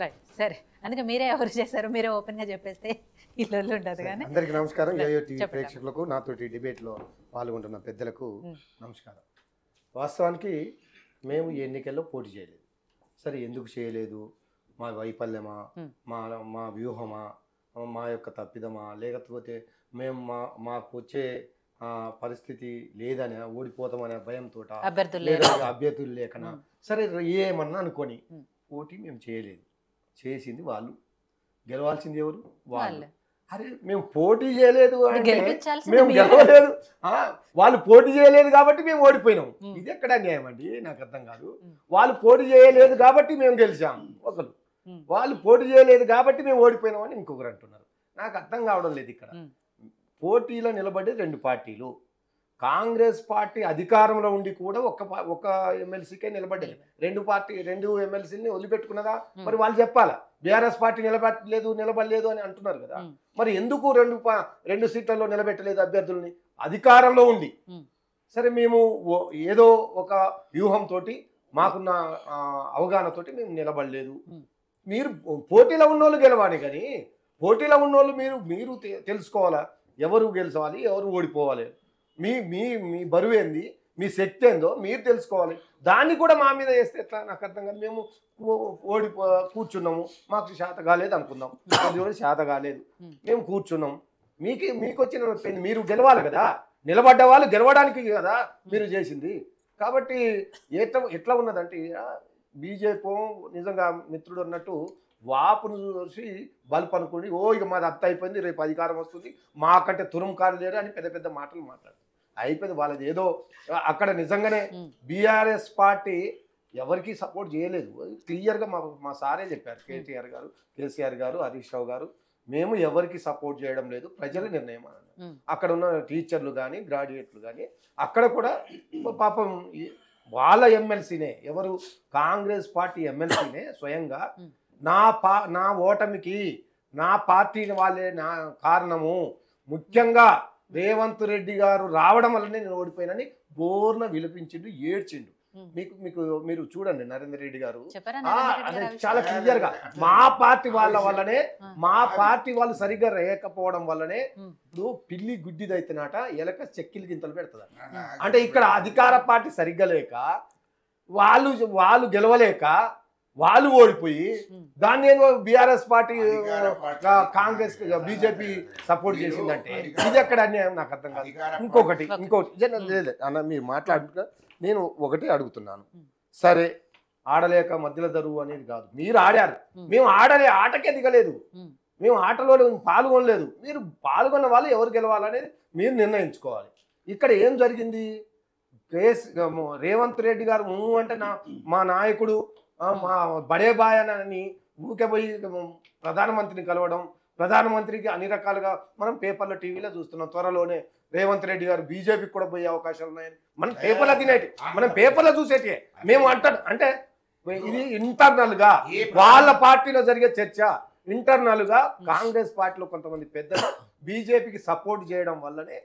Right సరే అందుకే మీరే ఎవరు చేశారు మీరే ఓపెన్ గా చెప్పేస్తే ఇల్లు ఉంటుంది కానీ అందరికీ నమస్కారం. యోయో టీవీ ప్రేక్షకులకు, నాతోటి డిబేట్లో పాల్గొంటున్న పెద్దలకు నమస్కారం. వాస్తవానికి మేము ఈ ఎన్నికల్లో పోటీ చేయలేదు. సరే ఎందుకు చేయలేదు? మా వైఫల్యమా, మా వ్యూహమా, మా యొక్క తప్పిదమా, లేకపోతే మేము మాకు వచ్చే పరిస్థితి లేదని, ఓడిపోతామనే భయంతో, అభ్యర్థులు లేకనా, సరే ఏమన్నా అనుకొని పోటీ మేము చేయలేదు. చేసింది వాళ్ళు, గెలవాల్సింది ఎవరు? వాళ్ళు. అరే మేము పోటీ చేయలేదు అంటే మేము గెలవలేదు, వాళ్ళు పోటీ చేయలేదు కాబట్టి మేము ఓడిపోయినాం. ఇది ఎక్కడ న్యాయం అండి? నాకు అర్థం కాదు. వాళ్ళు పోటీ చేయలేదు కాబట్టి మేము గెలిచాం ఒకరు, వాళ్ళు పోటీ చేయలేదు కాబట్టి మేము ఓడిపోయినాం అని ఇంకొకరు అంటున్నారు. నాకు అర్థం కావడం లేదు. ఇక్కడ పోటీలో నిలబడి రెండు పార్టీలు, కాంగ్రెస్ పార్టీ అధికారంలో ఉండి కూడా ఒక ఎమ్మెల్సీకే నిలబడ్డది. రెండు ఎమ్మెల్సీని వదిలిపెట్టుకున్నదా? మరి వాళ్ళు చెప్పాలా? బీఆర్ఎస్ పార్టీ నిలబడలేదు అని అంటున్నారు కదా. మరి ఎందుకు రెండు సీట్లలో నిలబెట్టలేదు అభ్యర్థుల్ని? అధికారంలో ఉండి. సరే మేము ఏదో ఒక వ్యూహంతో, మాకున్న అవగాహనతోటి మేము నిలబడలేదు. మీరు పోటీలో ఉన్నోళ్ళు గెలవాలి, కానీ పోటీలో ఉన్నోళ్ళు మీరు తెలుసుకోవాలా ఎవరు గెలిచాలి, ఎవరు ఓడిపోవాలి. మీ మీ మీ బరువు ఏంది, మీ శక్తి ఏందో మీరు తెలుసుకోవాలి. దాన్ని కూడా మా మీద వేస్తే ఎట్లా? నాకు అర్థం కాదు. మేము కూర్చున్నాము, మాకు శాత కాలేదు అనుకుందాం, అది కూడా శాత కాలేదు, మేము కూర్చున్నాం. మీకు వచ్చిన మీరు గెలవాలి కదా, నిలబడ్డ వాళ్ళు గెలవడానికి కదా మీరు చేసింది. కాబట్టి ఎట్లా ఉన్నదంటే బీజేపీ నిజంగా మిత్రుడు అన్నట్టు వాపును చూసి బల్పు అనుకుని, ఇక మాది అత్త అయిపోయింది, రేపు అధికారం వస్తుంది, మాకంటే తురుముకారు లేరు అని పెద్ద పెద్ద మాటలు మాట్లాడు అయిపోయింది. వాళ్ళది ఏదో అక్కడ నిజంగానే బీఆర్ఎస్ పార్టీ ఎవరికి సపోర్ట్ చేయలేదు. క్లియర్గా మా సారే చెప్పారు, కేసీఆర్ గారు, హరీష్ రావు గారు, మేము ఎవరికి సపోర్ట్ చేయడం లేదు, ప్రజల నిర్ణయం అన్నారు. అక్కడ ఉన్న టీచర్లు కానీ, గ్రాడ్యుయేట్లు కానీ, అక్కడ కూడా పాపం వాళ్ళ ఎమ్మెల్సీనే, ఎవరు కాంగ్రెస్ పార్టీ ఎమ్మెల్సీనే స్వయంగా నా ఓటమికి నా పార్టీ వాళ్ళే నా కారణము, ముఖ్యంగా రేవంత్ రెడ్డి గారు రావడం వల్లనే నేను ఓడిపోయినని బోర్న విలపించిండు, ఏడ్చిండు. మీరు చూడండి, నరేందర్ రెడ్డి గారు చాలా క్లియర్ గా మా పార్టీ వాళ్ళ వల్లనే, మా పార్టీ వాళ్ళు సరిగ్గా లేకపోవడం వల్లనే ఇప్పుడు పిల్లి గుడ్డిదైతేనట ఎలక చెక్కిలి గింతలు పెడుతుంది. అంటే ఇక్కడ అధికార పార్టీ సరిగ్గా లేక, వాళ్ళు గెలవలేక, వాళ్ళు ఓడిపోయి, దాన్ని ఏమో BRS party Congress BJP support చేసిందంటే ఇది ఎక్కడ అన్యాయం? నాకు అర్థం కాదు. ఇంకొకటి అన్న మీరు మాట్లాడుతున్నా, నేను ఒకటి అడుగుతున్నాను. సరే ఆడలేక మధ్యలో దరువు అనేది కాదు, మీరు ఆడారు, మేము ఆటకే దిగలేదు, మేము ఆటలో పాల్గొనలేదు. మీరు పాల్గొన్న వాళ్ళు ఎవరు గెలవాలనేది మీరు నిర్ణయించుకోవాలి. ఇక్కడ ఏం జరిగింది? రేవంత్ రెడ్డి గారు అంటే మా నాయకుడు, మా బడే బాయ్ అని ఊకే పోయి ప్రధానమంత్రిని కలవడం, ప్రధానమంత్రికి అన్ని రకాలుగా మనం పేపర్లో, టీవీలో చూస్తున్నాం. త్వరలోనే రేవంత్ రెడ్డి గారు బీజేపీకి కూడా పోయే అవకాశాలు ఉన్నాయని మనం పేపర్లో తినేటి, మనం పేపర్లో చూసేటి. మేము అంటే ఇది ఇంటర్నల్ గా వాళ్ళ పార్టీలో జరిగే చర్చ. ఇంటర్నల్ గా కాంగ్రెస్ పార్టీలో కొంతమంది పెద్దలు బీజేపీకి సపోర్ట్ చేయడం వల్లనే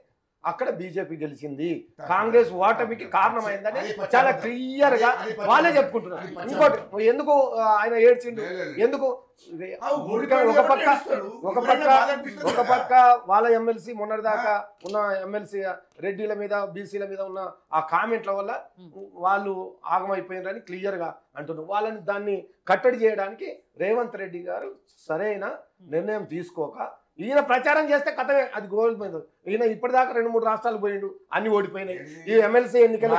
అక్కడ బీజేపీ గెలిచింది, కాంగ్రెస్ ఓటమికి కారణమైందని చాలా క్లియర్ గా వాళ్ళే చెప్పుకుంటున్నారు. ఇంకోటి, ఎందుకు ఆయన ఏడ్చిండు? ఎందుకు? ఒక పక్క వాళ్ళ ఎమ్మెల్సీ మొన్నటిదాకా ఉన్న ఎమ్మెల్సీ రెడ్డిల మీద, బీసీల మీద ఉన్న ఆ కామెంట్ల వల్ల వాళ్ళు ఆగమైపోయినారని క్లియర్ గా అంటున్నారు. వాళ్ళని దాన్ని కట్టడి చేయడానికి రేవంత్ రెడ్డి గారు సరైన నిర్ణయం తీసుకోక ఈయన ప్రచారం చేస్తే కథమే, అది గోల్పోయింది. ఈయన ఇప్పటిదాకా 2-3 రాష్ట్రాలు పోయిండు, అన్ని ఓడిపోయినాయి. ఈ ఎమ్మెల్సీ ఎన్నికలు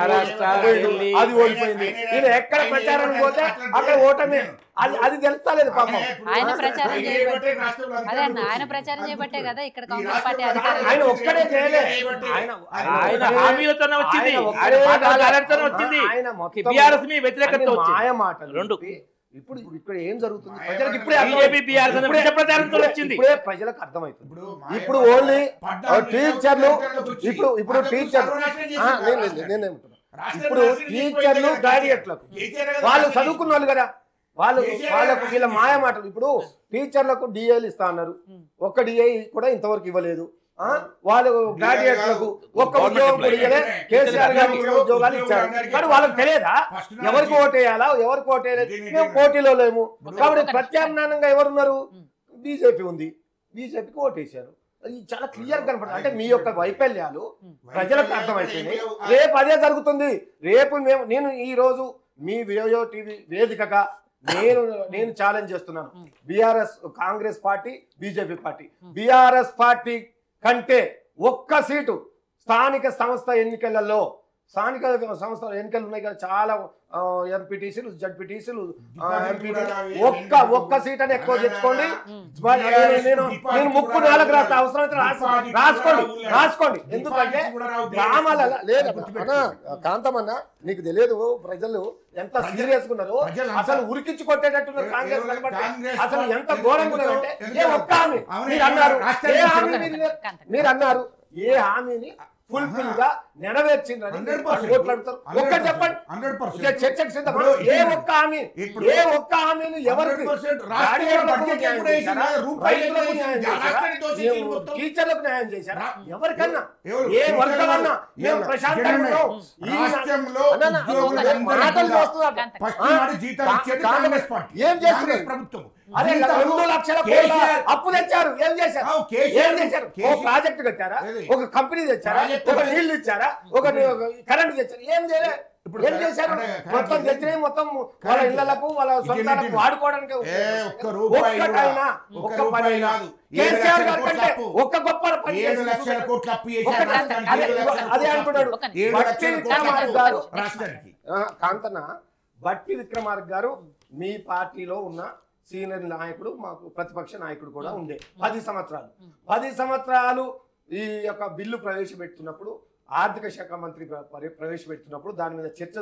అది ఓడిపోయింది. ఈయన ఎక్కడ ప్రచారం పోతే అక్కడ ఓటమే, అది తెలుస్తలేదు పాపం. ఆయన ప్రచారం చేయబట్టే కదా ఇక్కడ కాంగ్రెస్ పార్టీ ఆయన ఒక్కడే చేయలే, ఆయన మాయ మాటలు. ఇప్పుడు ఇక్కడ ఏం జరుగుతుంది ప్రజలకు ఇప్పుడే ప్రజలకు అర్థమవుతుంది. ఇప్పుడు ఓన్లీ టీచర్లు, ఇప్పుడు టీచర్లు గ్రాడ్యుయేట్లకు వాళ్ళు చదువుకున్న వాళ్ళు కదా, వాళ్ళకు వీళ్ళ మాయ మాటలు. ఇప్పుడు టీచర్లకు డిఏలు ఇస్తా అన్నారు, ఒక్క డిఏ కూడా ఇంతవరకు ఇవ్వలేదు. వాళ్ళు గ్రాడ్యుయేట్లకు ఒక్క ఉద్యోగం కూడా ఇవ్వలే. కేసీఆర్ గారు ఇచ్చిన ఉద్యోగాలు ఇచ్చారు కానీ వాళ్ళకి తెలియదా ఎవరికి ఓటేయాలా ఎవరికి ఓటేయలేదు. మేము పోటీలో లేము కాబట్టి ప్రత్యామ్నాయంగా ఎవరున్నారు? బీజేపీ ఉంది, బీజేపీకి ఓటేశారు. అది చాలా క్లియర్ కనపడుతుంది. అంటే మీ యొక్క వైఫల్యాలు ప్రజలకు అర్థమైపోయినాయి. రేపు అదే జరుగుతుంది. రేపు నేను ఈ రోజు మీ విజయో టీవీ వేదికగా నేను ఛాలెంజ్ చేస్తున్నాను. BRS Congress party BJP party BRS party కంటే ఒక్క సీటు స్థానిక సంస్థ ఎన్నికలలో ఎన్నికలు ఉన్నాయి కదా, చాలా ఎంపీటీసీలు జడ్పీటీసీలు ఒక్క సీట్ అని ఎక్కువ తెచ్చుకోండి. నేను 3-4 రాస్తా, అవసరమైతే రాసుకోండి. ఎందుకంటే గ్రామాలలో లేదు కాంతమన్న, నీకు తెలియదు ప్రజలు ఎంత సీరియస్ ఉన్నారో. అసలు ఉరికించి కొట్టేటట్టున్నారు కాంగ్రెస్ కనబట్టి. అసలు ఎంత ఘోరంగా ఉన్నారంటే ఏ ఒక్క హామీ మీరు అన్నారు ఏ హామీని ఫుల్ఫిల్ గా నెరవేర్చిందని ఒక్కటి చెప్పండి. చర్చకు సిద్ధం. ఏ ఒక్క హామీని ఎవరికి టీచర్లకు న్యాయం చేశారా? ఎవరికన్నా ఏ వర్గమన్నా మేము ప్రశాంతంగా ఏం చేస్తున్నారు ప్రభుత్వం? అదే 2 లక్షల కోట్ల అప్పు తెచ్చారు. ఏం చేశారు? ఒక ప్రాజెక్ట్ కట్టారా? ఒక కంపెనీ తెచ్చారా? ఒక నీళ్లు ఇచ్చారా? ఒక కరెంట్ తెచ్చారు? ఏం చేయలేదు. ఏం చేశారు? మొత్తం తెచ్చినాయి మొత్తం వాళ్ళ ఇళ్లకు వాళ్ళ సొంతాలకు వాడుకోవడానికి. ఒక్క పని కేసీఆర్ గారి కంటే ఒక్క గొప్ప పని అదే అంటున్నాడు బట్టి విక్రమార్క గారు. కాంతన, బట్టి విక్రమార్క గారు మీ పార్టీలో ఉన్న సీనియర్ నాయకుడు, మాకు ప్రతిపక్ష నాయకుడు కూడా ఉండే 10 సంవత్సరాలు ఈ యొక్క బిల్లు ప్రవేశపెడుతున్నప్పుడు, ఆర్థిక శాఖ మంత్రి ప్రవేశపెడుతున్నప్పుడు దాని మీద చర్చ